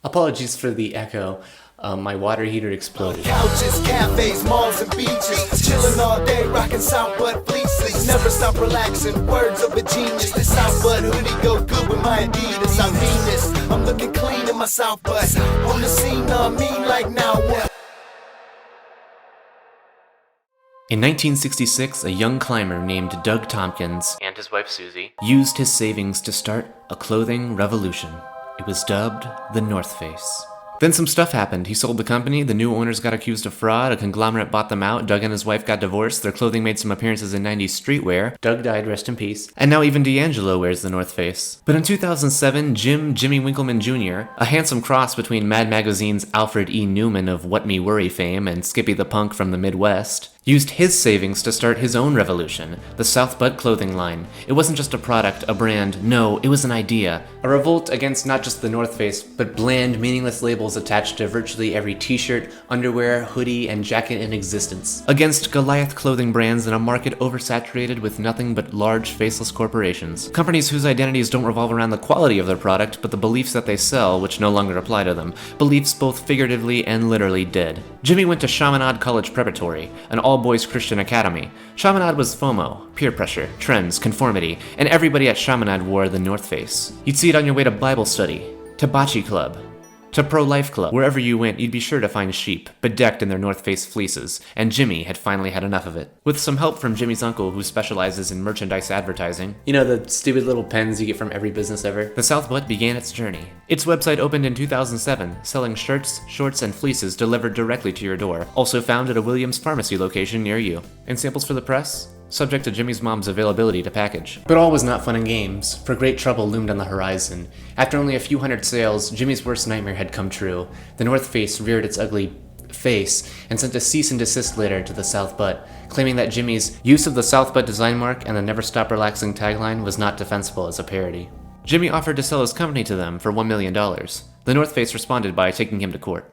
Apologies for the echo. My water heater exploded. Couches, cafes, malls, and beaches. Chilling all day, rocking Southbud fleeces. Never stop relaxing, words of a genius. This Southbud hoodie go good with my Adidas. I mean this, I'm looking clean in my Southbud. On the scene, I mean like now what? In 1966, a young climber named Doug Tompkins and his wife Susie used his savings to start a clothing revolution. It was dubbed the North Face. Then some stuff happened. He sold the company, the new owners got accused of fraud, a conglomerate bought them out, Doug and his wife got divorced, their clothing made some appearances in 90s streetwear, Doug died, rest in peace, and now even D'Angelo wears the North Face. But in 2007, Jimmy Winkelmann Jr., a handsome cross between Mad Magazine's Alfred E. Newman of What Me Worry fame and Skippy the Punk from the Midwest, used his savings to start his own revolution, the Southbud clothing line. It wasn't just a product, a brand, no, it was an idea. A revolt against not just the North Face, but bland, meaningless labels attached to virtually every t-shirt, underwear, hoodie, and jacket in existence. Against Goliath clothing brands in a market oversaturated with nothing but large, faceless corporations. Companies whose identities don't revolve around the quality of their product, but the beliefs that they sell, which no longer apply to them. Beliefs both figuratively and literally dead. Jimmy went to Chaminade College Preparatory, an all-boys Christian academy. Chaminade was FOMO, peer pressure, trends, conformity, and everybody at Chaminade wore the North Face. You'd see it on your way to Bible study, to bocce club, to pro-life club. Wherever you went, you'd be sure to find sheep, bedecked in their North Face fleeces, and Jimmy had finally had enough of it. With some help from Jimmy's uncle, who specializes in merchandise advertising, you know, the stupid little pens you get from every business ever, the Southbud began its journey. Its website opened in 2007, selling shirts, shorts, and fleeces delivered directly to your door, also found at a Williams Pharmacy location near you. And samples for the press? Subject to Jimmy's mom's availability to package. But all was not fun and games, for great trouble loomed on the horizon. After only a few hundred sales, Jimmy's worst nightmare had come true. The North Face reared its ugly face and sent a cease and desist letter to the Southbud, claiming that Jimmy's use of the Southbud design mark and the Never Stop Relaxing tagline was not defensible as a parody. Jimmy offered to sell his company to them for $1 million. The North Face responded by taking him to court.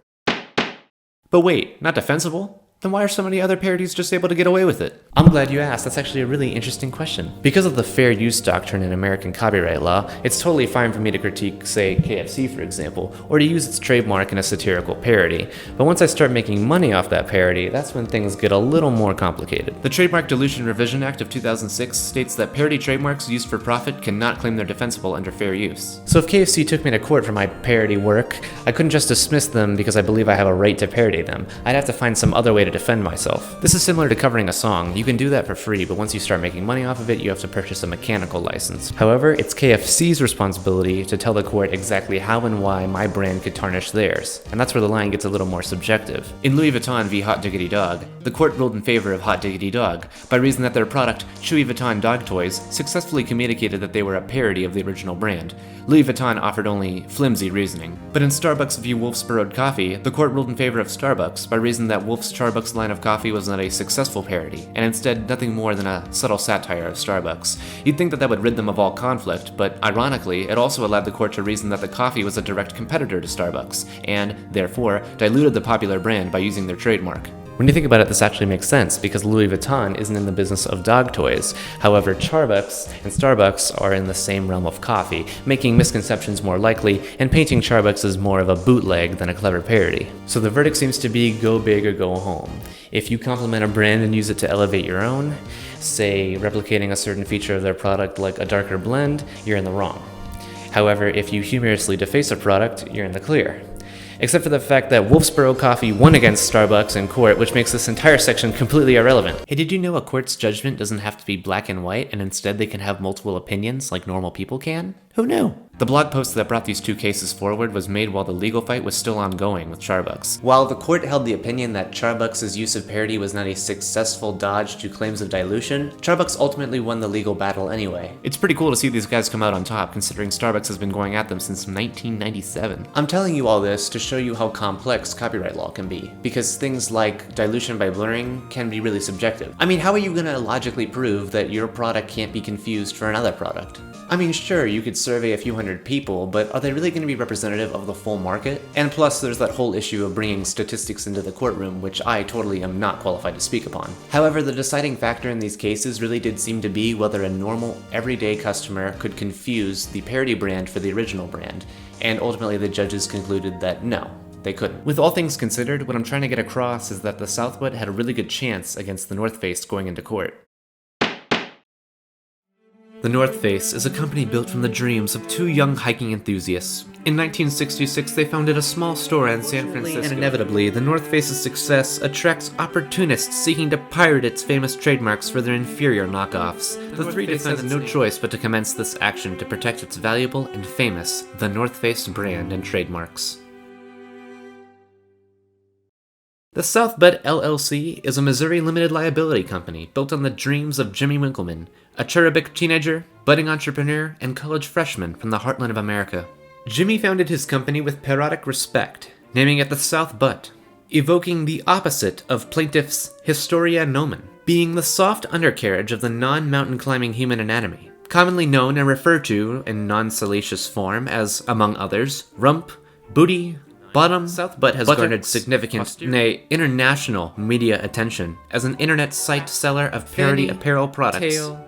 But wait, not defensible? Then why are so many other parodies just able to get away with it? I'm glad you asked. That's actually a really interesting question. Because of the fair use doctrine in American copyright law, it's totally fine for me to critique, say, KFC for example, or to use its trademark in a satirical parody. But once I start making money off that parody, that's when things get a little more complicated. The Trademark Dilution Revision Act of 2006 states that parody trademarks used for profit cannot claim they're defensible under fair use. So if KFC took me to court for my parody work, I couldn't just dismiss them because I believe I have a right to parody them. I'd have to find some other way to defend myself. This is similar to covering a song. You can do that for free, but once you start making money off of it, you have to purchase a mechanical license. However, it's KFC's responsibility to tell the court exactly how and why my brand could tarnish theirs, and that's where the line gets a little more subjective. In Louis Vuitton v. Hot Diggity Dog, the court ruled in favor of Hot Diggity Dog, by reason that their product, Chewy Vuitton Dog Toys, successfully communicated that they were a parody of the original brand. Louis Vuitton offered only flimsy reasoning. But in Starbucks v. Wolf's Burrowed Coffee, the court ruled in favor of Starbucks, by reason that Wolf's Starbucks line of coffee was not a successful parody, and instead nothing more than a subtle satire of Starbucks. You'd think that that would rid them of all conflict, but ironically, it also allowed the court to reason that the coffee was a direct competitor to Starbucks, and, therefore, diluted the popular brand by using their trademark. When you think about it, this actually makes sense, because Louis Vuitton isn't in the business of dog toys. However, Charbucks and Starbucks are in the same realm of coffee, making misconceptions more likely, and painting Charbucks as more of a bootleg than a clever parody. So the verdict seems to be go big or go home. If you compliment a brand and use it to elevate your own, say replicating a certain feature of their product like a darker blend, you're in the wrong. However, if you humorously deface a product, you're in the clear. Except for the fact that Wolfsboro Coffee won against Starbucks in court, which makes this entire section completely irrelevant. Hey, did you know a court's judgment doesn't have to be black and white, and instead they can have multiple opinions like normal people can? Who knew? The blog post that brought these two cases forward was made while the legal fight was still ongoing with Charbucks. While the court held the opinion that Charbucks' use of parody was not a successful dodge to claims of dilution, Charbucks ultimately won the legal battle anyway. It's pretty cool to see these guys come out on top, considering Starbucks has been going at them since 1997. I'm telling you all this to show you how complex copyright law can be, because things like dilution by blurring can be really subjective. I mean, how are you gonna logically prove that your product can't be confused for another product? I mean, sure, you could survey a few hundred people, but are they really going to be representative of the full market? And plus, there's that whole issue of bringing statistics into the courtroom, which I totally am not qualified to speak upon. However, the deciding factor in these cases really did seem to be whether a normal, everyday customer could confuse the parody brand for the original brand, and ultimately the judges concluded that no, they couldn't. With all things considered, what I'm trying to get across is that the Southwood had a really good chance against the North Face going into court. The North Face is a company built from the dreams of two young hiking enthusiasts. In 1966, they founded a small store in San Francisco. And inevitably, the North Face's success attracts opportunists seeking to pirate its famous trademarks for their inferior knockoffs. The three defendants had no choice but to commence this action to protect its valuable and famous The North Face brand and trademarks. The Southbud LLC is a Missouri limited liability company built on the dreams of Jimmy Winkelmann, a cherubic teenager, budding entrepreneur, and college freshman from the heartland of America. Jimmy founded his company with parodic respect, naming it the Southbud, evoking the opposite of plaintiff's Historia Nomen, being the soft undercarriage of the non-mountain climbing human anatomy, commonly known and referred to in non-salacious form as, among others, rump, booty, bottom. Southbud has garnered significant, nay, international media attention as an internet site seller of parody apparel products. Tail,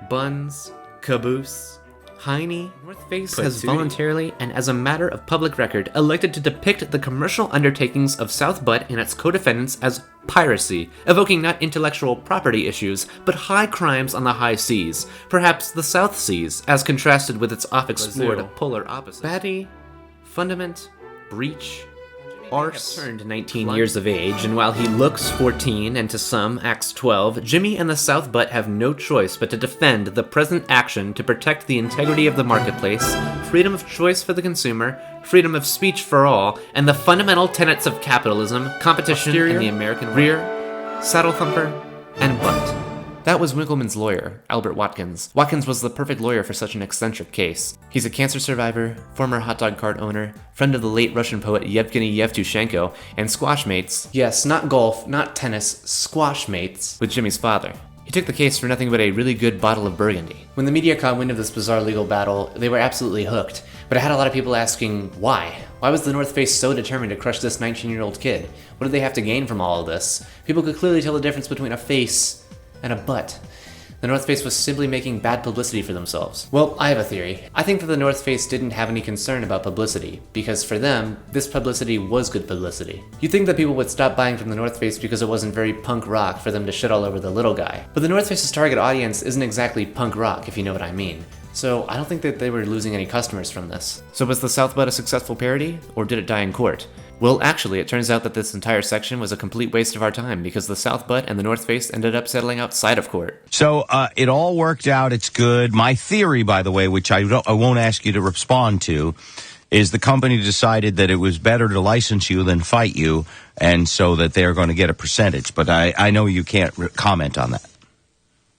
buns, caboose, hiney. North Face has voluntarily and as a matter of public record elected to depict the commercial undertakings of Southbud and its co-defendants as piracy, evoking not intellectual property issues, but high crimes on the high seas, perhaps the South Seas, as contrasted with its off-explored polar opposite. Batty, fundament, breach, arse. Turned 19 years of age, and while he looks 14 and to some acts 12, Jimmy and the Southbud have no choice but to defend the present action to protect the integrity of the marketplace, freedom of choice for the consumer, freedom of speech for all, and the fundamental tenets of capitalism, competition, and the American rear, saddle thumper, and butt. That was Winkelmann's lawyer, Albert Watkins. Watkins was the perfect lawyer for such an eccentric case. He's a cancer survivor, former hot dog cart owner, friend of the late Russian poet Yevgeny Yevtushenko, and squash mates. Yes, not golf, not tennis, squash mates with Jimmy's father. He took the case for nothing but a really good bottle of Burgundy. When the media caught wind of this bizarre legal battle, they were absolutely hooked. But it had a lot of people asking, why? Why was the North Face so determined to crush this 19-year-old kid? What did they have to gain from all of this? People could clearly tell the difference between a face and a butt. The North Face was simply making bad publicity for themselves. Well, I have a theory. I think that the North Face didn't have any concern about publicity, because for them, this publicity was good publicity. You'd think that people would stop buying from the North Face because it wasn't very punk rock for them to shit all over the little guy. But the North Face's target audience isn't exactly punk rock, if you know what I mean. So I don't think that they were losing any customers from this. So was the Southbud a successful parody, or did it die in court? Well, actually, it turns out that this entire section was a complete waste of our time because the Southbud and the North Face ended up settling outside of court. So it all worked out. It's good. My theory, by the way, which I won't ask you to respond to, is the company decided that it was better to license you than fight you, and so that they're going to get a percentage. But I know you can't comment on that.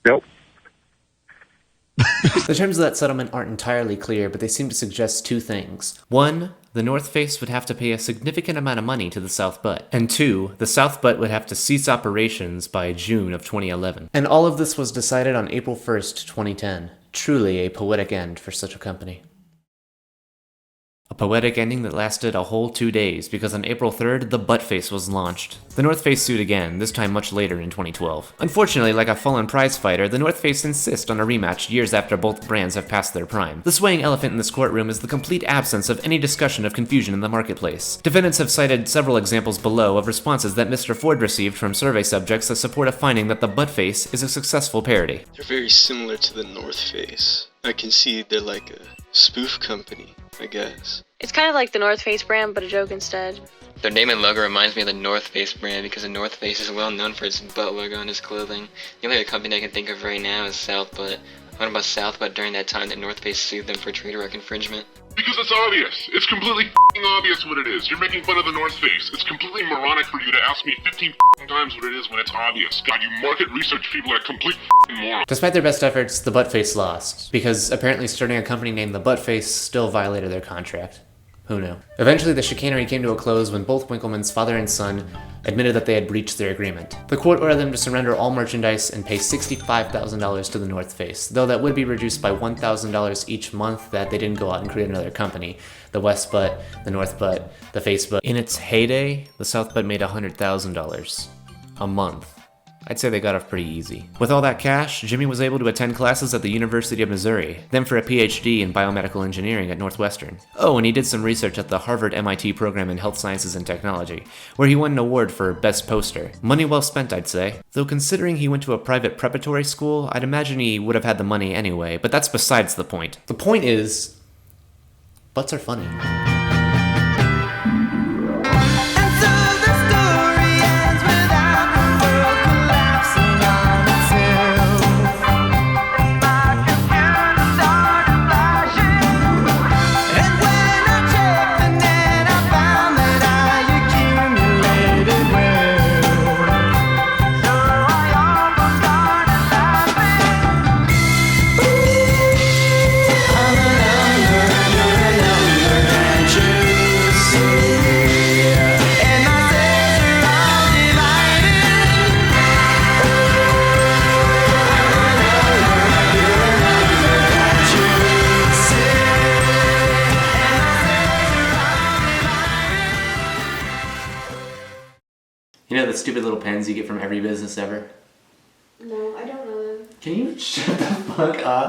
Nope. The terms of that settlement aren't entirely clear, but they seem to suggest two things. One, the North Face would have to pay a significant amount of money to the Southbud. And two, the Southbud would have to cease operations by June of 2011. And all of this was decided on April 1st, 2010. Truly a poetic end for such a company. A poetic ending that lasted a whole 2 days, because on April 3rd, the Buttface was launched. The North Face sued again, this time much later in 2012. Unfortunately, like a fallen prize fighter, the North Face insist on a rematch years after both brands have passed their prime. The swaying elephant in this courtroom is the complete absence of any discussion of confusion in the marketplace. Defendants have cited several examples below of responses that Mr. Ford received from survey subjects that support a finding that the Buttface is a successful parody. They're very similar to the North Face. I can see they're like a spoof company, I guess. It's kind of like the North Face brand, but a joke instead. Their name and logo reminds me of the North Face brand because the North Face is well known for its butt logo on its clothing. The only other company I can think of right now is Southbud. What about Southbud during that time that North Face sued them for trademark infringement? Because it's obvious. It's completely f***ing obvious what it is. You're making fun of the North Face. It's completely moronic for you to ask me 15 f***ing times what it is when it's obvious. God, you market research people are complete f***ing morons. Despite their best efforts, the Buttface lost, because apparently starting a company named the Buttface still violated their contract. Who knew? Eventually, the chicanery came to a close when both Winkelmann's father and son admitted that they had breached their agreement. The court ordered them to surrender all merchandise and pay $65,000 to the North Face, though that would be reduced by $1,000 each month that they didn't go out and create another company. The West Butt, the North Butt, the Face Butt. In its heyday, the South Butt made $100,000 a month. I'd say they got off pretty easy. With all that cash, Jimmy was able to attend classes at the University of Missouri, then for a PhD in biomedical engineering at Northwestern. Oh, and he did some research at the Harvard-MIT program in health sciences and technology, where he won an award for best poster. Money well spent, I'd say. Though considering he went to a private preparatory school, I'd imagine he would have had the money anyway, but that's besides the point. The point is, butts are funny. You know the stupid little pens you get from every business ever? No, I don't know them. Can you shut the fuck up?